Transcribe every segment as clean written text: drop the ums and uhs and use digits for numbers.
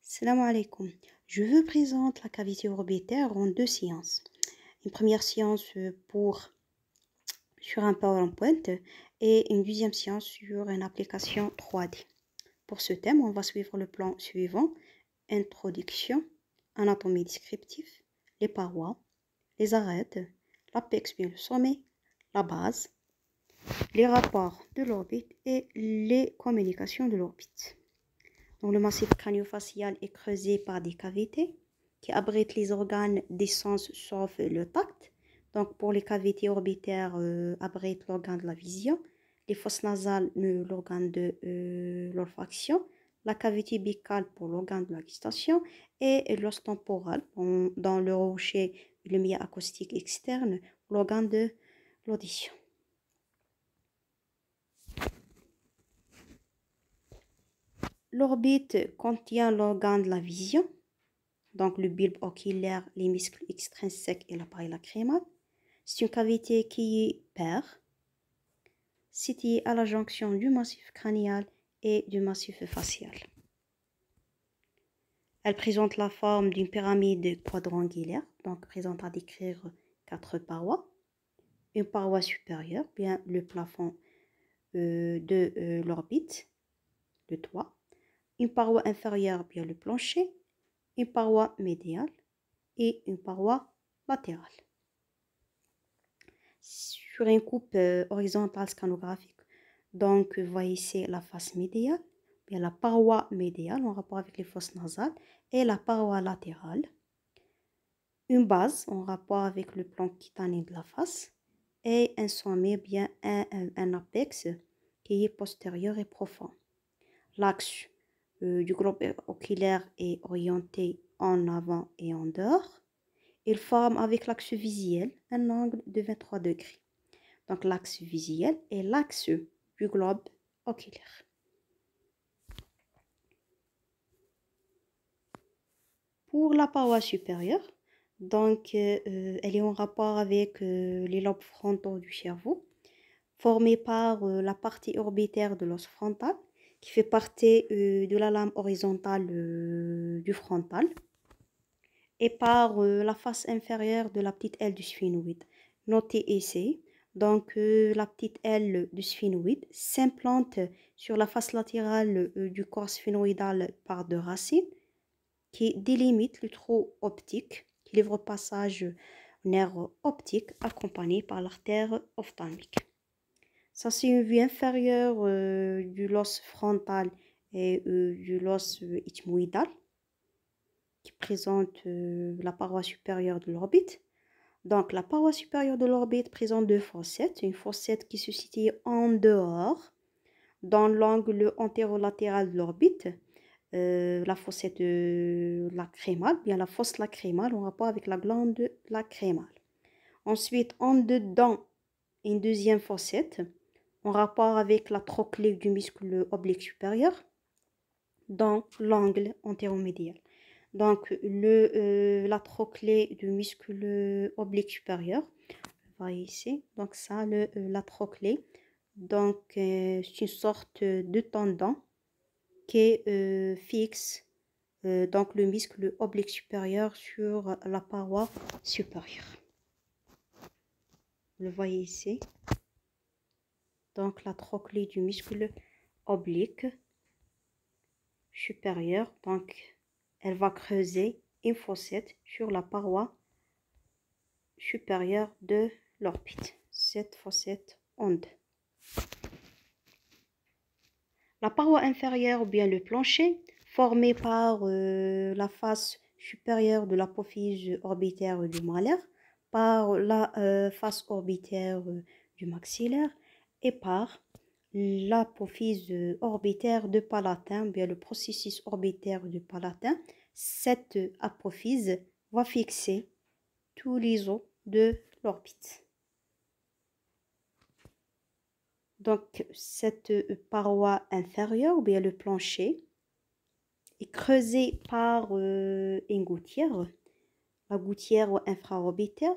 Salam alaikum. Je vous présente la cavité orbitaire en deux séances. Une première séance sur un PowerPoint et une deuxième séance sur une application 3D. Pour ce thème, on va suivre le plan suivant: introduction, anatomie descriptive, les parois, les arêtes, l'apex bien le sommet, la base, les rapports de l'orbite et les communications de l'orbite. Donc, le massif crânio-facial est creusé par des cavités qui abritent les organes des sens sauf le tact. Donc, pour les cavités orbitaires, abritent l'organe de la vision, les fosses nasales, l'organe de l'olfaction, la cavité buccale pour l'organe de la gustation et l'os temporal dans le rocher et le milieu acoustique externe, l'organe de l'audition. L'orbite contient l'organe de la vision, donc le bulbe oculaire, les muscles extrinsèques et l'appareil lacrymal. C'est une cavité qui est paire, située à la jonction du massif crânial et du massif facial. Elle présente la forme d'une pyramide quadrangulaire, donc présente à décrire 4 parois. Une paroi supérieure, bien le plafond de l'orbite, le toit. Une paroi inférieure, bien le plancher. Une paroi médiale et une paroi latérale. Sur une coupe horizontale scanographique, donc vous voyez ici la face médiale, bien la paroi médiale en rapport avec les fosses nasales et la paroi latérale. Une base en rapport avec le plan cutané de la face et un sommet, bien un apex qui est postérieur et profond. L'axe du globe oculaire est orienté en avant et en dehors. Il forme avec l'axe visuel un angle de 23 degrés. Donc l'axe visuel est l'axe du globe oculaire. Pour la paroi supérieure, donc elle est en rapport avec les lobes frontaux du cerveau, formés par la partie orbitaire de l'os frontal, qui fait partie de la lame horizontale du frontal, et par la face inférieure de la petite aile du sphénoïde. Notez ici, donc la petite aile du sphénoïde s'implante sur la face latérale du corps sphénoïdal par deux racines qui délimitent le trou optique qui livre au passage nerf optique accompagné par l'artère ophtalmique. Ça, c'est une vue inférieure du l'os frontal et du l'os ethmoïdal qui présente la paroi supérieure de l'orbite. Donc, la paroi supérieure de l'orbite présente deux fossettes. Une fossette qui se situe en dehors, dans l'angle antérolatéral de l'orbite. La fossette lacrymale, bien la fosse lacrymale en rapport avec la glande lacrymale. Ensuite, en dedans, une deuxième fossette en rapport avec la trochlée du muscle oblique supérieur dans l'angle antéromédial. Donc, la trochlée du muscle oblique supérieur, vous voyez ici, donc ça, la trochlée, donc c'est une sorte de tendon qui fixe donc le muscle oblique supérieur sur la paroi supérieure. Vous le voyez ici, donc la trochlée du muscle oblique supérieur, donc elle va creuser une fossette sur la paroi supérieure de l'orbite. Cette fossette onde. La paroi inférieure ou bien le plancher, formé par la face supérieure de l'apophyse orbitaire du molaire, par la face orbitaire du maxillaire et par l'apophyse orbitaire du palatin, bien le processus orbitaire du palatin. Cette apophyse va fixer tous les os de l'orbite. Donc, cette paroi inférieure, ou bien le plancher, est creusée par une gouttière, la gouttière infraorbitaire,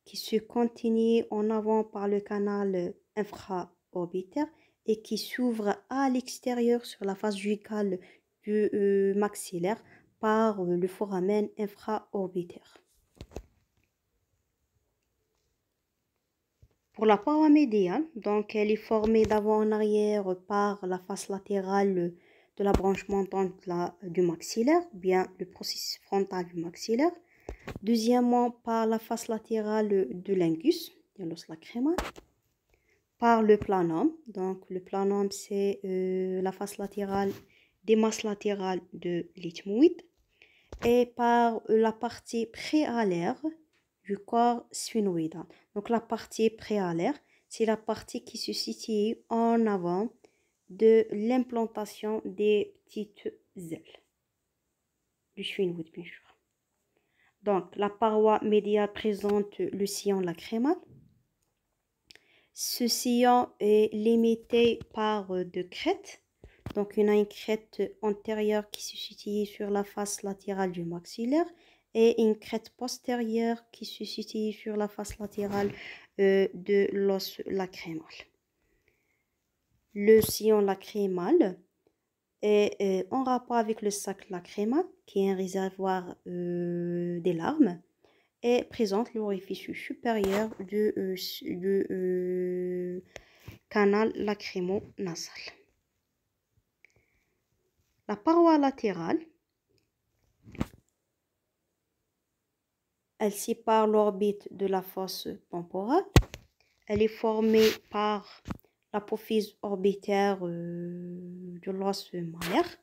qui se continue en avant par le canal infraorbitaire et qui s'ouvre à l'extérieur sur la face jugale du maxillaire par le foramen infraorbitaire. Pour la paroi médiane, donc elle est formée d'avant en arrière par la face latérale de la branche montante du maxillaire, bien le processus frontal du maxillaire. Deuxièmement, par la face latérale de l'ingus, de l'os lacrymal. Par le planum, donc le planum c'est la face latérale des masses latérales de l'ethmoïde. Et par la partie préalaire du corps sphénoïdal. Donc la partie préalaire, c'est la partie qui se situe en avant de l'implantation des petites ailes du sphénoïde, bien sûr. Donc la paroi médiale présente le sillon lacrymal. Ce sillon est limité par deux crêtes. Donc, il y a une crête antérieure qui se situe sur la face latérale du maxillaire et une crête postérieure qui se situe sur la face latérale de l'os lacrymal. Le sillon lacrymal est en rapport avec le sac lacrymal, qui est un réservoir des larmes, et présente l'orifice supérieur du canal lacrymo-nasal. La paroi latérale, elle sépare l'orbite de la fosse temporale. Elle est formée par l'apophyse orbitaire de l'os malaire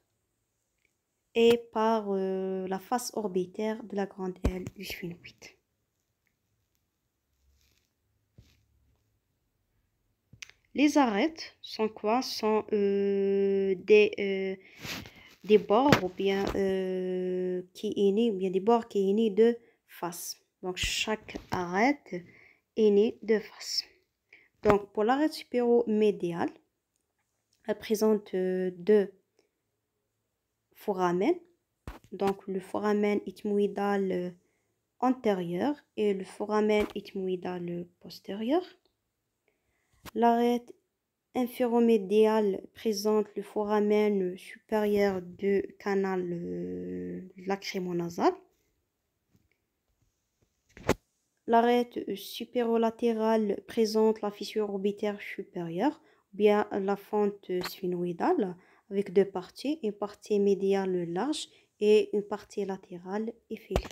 et par la face orbitaire de la grande aile du sphénoïde. Les arêtes sont quoi? Sont des bords ou bien qui est né, ou bien des bords qui est né de face. Donc chaque arête est née de face. Donc pour l'arête supéro-médiale, elle présente deux foramen. Donc le foramen ethmoïdal antérieur et le foramen ethmoïdal postérieur. L'arête inféromédiale présente le foramen supérieur du canal lacrymonasal. L'arête supérolatérale présente la fissure orbitaire supérieure, bien la fente sphénoïdale, avec deux parties, une partie médiale large et une partie latérale effilée.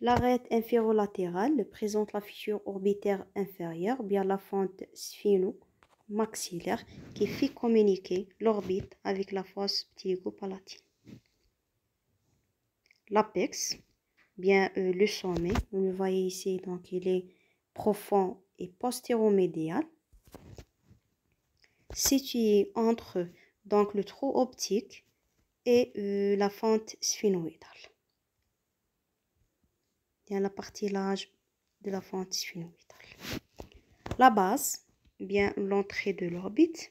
L'arête inférolatérale présente la fissure orbitaire inférieure, bien la fente sphéno-maxillaire qui fait communiquer l'orbite avec la fosse ptyligo-palatine. L'apex, bien le sommet, vous le voyez ici, donc il est profond et postéromédial, situé entre donc le trou optique et la fente sphénoïdale. Bien la partie large de la fente sphénoïdale. La base, bien l'entrée de l'orbite,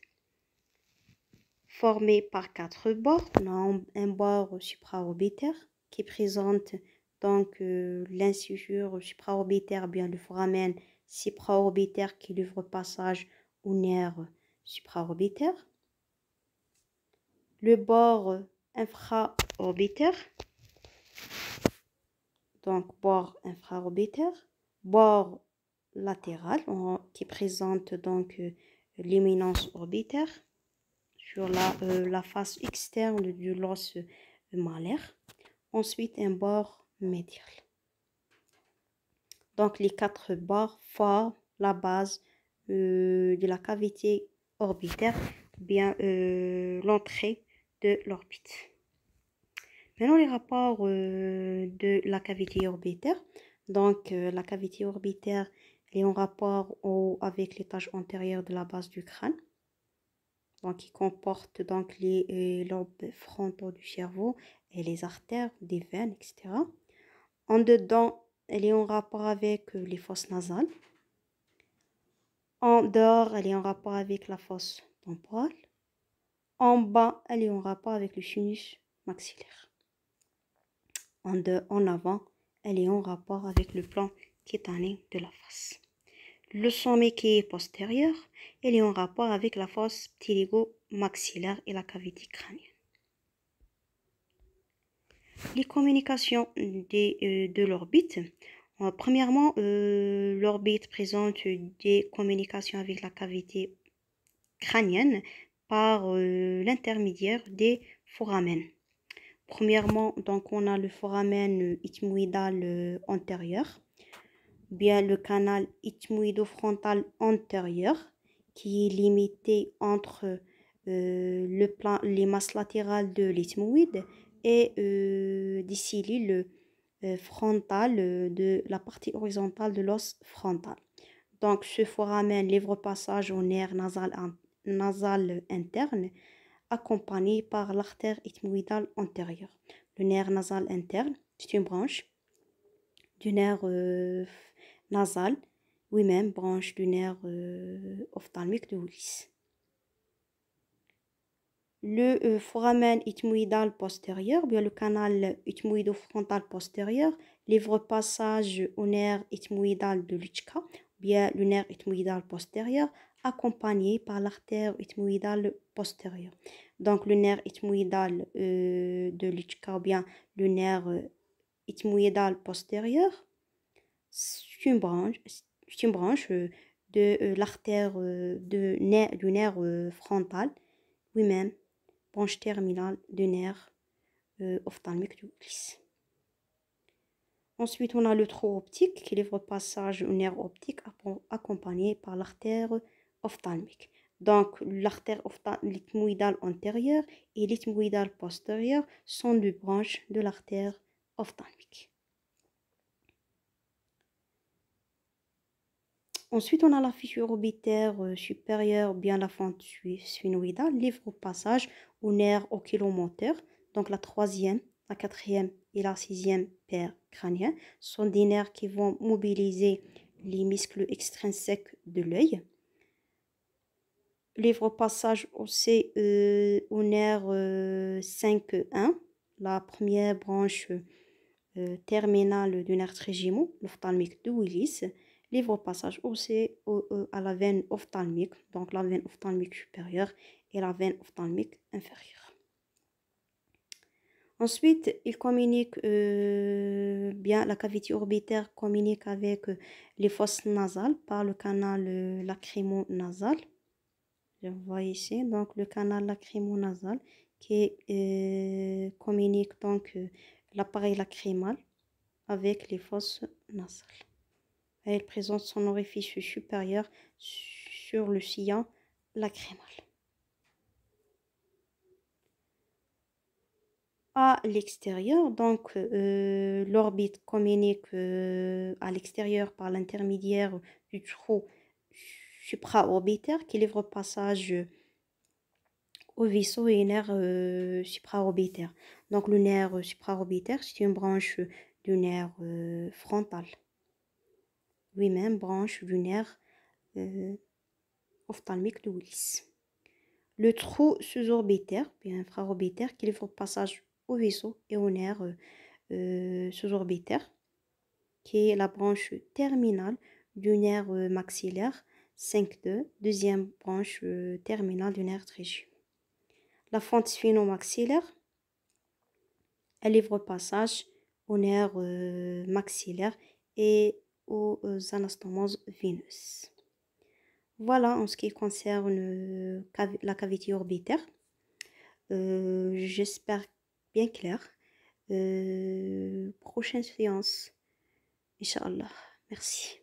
formée par quatre bords. On a un bord supraorbitaire qui présente donc l'incisure supraorbitaire, bien le foramen supraorbitaire qui livre passage au nerf supraorbitaire. Le bord infraorbitaire, donc bord infraorbitaire, bord latéral qui présente donc l'éminence orbitaire sur la face externe de l'os malaire. Ensuite, un bord médial. Donc, les quatre bords forment la base de la cavité orbitaire, bien l'entrée de l'orbite. Maintenant, les rapports de la cavité orbitaire. Donc, la cavité orbitaire est en rapport avec l'étage antérieur de la base du crâne. Donc, qui comporte donc les lobes frontaux du cerveau et les artères, des veines, etc. En dedans, elle est en rapport avec les fosses nasales. En dehors, elle est en rapport avec la fosse temporale. En bas, elle est en rapport avec le sinus maxillaire. En avant, elle est en rapport avec le plan cutané de la face. Le sommet qui est postérieur, elle est en rapport avec la fosse ptyligo-maxillaire et la cavité crânienne. Les communications de l'orbite. Premièrement, l'orbite présente des communications avec la cavité crânienne par l'intermédiaire des foramen. Premièrement, donc on a le foramen ethmoïdal antérieur, bien le canal ethmoïdo-frontal antérieur qui est limité entre les masses latérales de l'ethmoïde et des cellules frontales de la partie horizontale de l'os frontal. Donc ce foramen livre passage au nerf nasal interne accompagné par l'artère ethmoïdale antérieure. Le nerf nasal interne, c'est une branche du nerf nasal, oui-même branche du nerf ophtalmique de Willis. Le foramen ethmoïdal postérieur, bien le canal ethmoïdo-frontal postérieur, livre passage au nerf ethmoïdal de Lutschka, bien le nerf ethmoïdal postérieur, accompagné par l'artère ethmoïdale postérieure. Donc le nerf ethmoïdal de Lutschka, bien le nerf ethmoïdal postérieur, c'est une branche de l'artère du nerf frontal, oui-même branche terminale du nerf ophtalmique du Willis. Ensuite, on a le trou optique qui livre passage au nerf optique accompagné par l'artère ophtalmique. Donc, l'artère ethmoïdale antérieure et l'ethmoïdale postérieure sont deux branches de l'artère ophtalmique. Ensuite, on a la fissure orbitaire supérieure, bien la fente sphénoïdale, livre passage au nerf oculomoteur. Donc, la troisième, la quatrième et la sixième paire crânienne sont des nerfs qui vont mobiliser les muscles extrinsèques de l'œil. Livre passage aussi au nerf 5-1, la première branche terminale du nerf trigémien, l'ophtalmique de Willis. Livre passage aussi à la veine ophtalmique, donc la veine ophtalmique supérieure et la veine ophtalmique inférieure. Ensuite, il communique bien, la cavité orbitaire communique avec les fosses nasales par le canal lacrymo-nasal. Je vois ici, donc le canal lacrymo-nasal qui communique donc l'appareil lacrymal avec les fosses nasales. Elle présente son orifice supérieur sur le sillon lacrymal. À l'extérieur, donc l'orbite communique à l'extérieur par l'intermédiaire du trou supraorbitaire qui livre passage au vaisseau et nerf supraorbitaire. Donc le nerf supraorbitaire, c'est une branche du nerf frontal. Lui-même branche du nerf ophtalmique de Willis. Le trou sous-orbitaire, bien infraorbitaire, qui livre passage au vaisseau et au nerf sous-orbitaire, qui est la branche terminale du nerf maxillaire 5-2, deuxième branche terminale du nerf trigémien. La fente sphénomaxillaire, elle livre passage au nerf maxillaire et aux anastomoses veineuses. Voilà en ce qui concerne la cavité orbitaire. J'espère bien clair. Prochaine séance, Inch'Allah. Merci.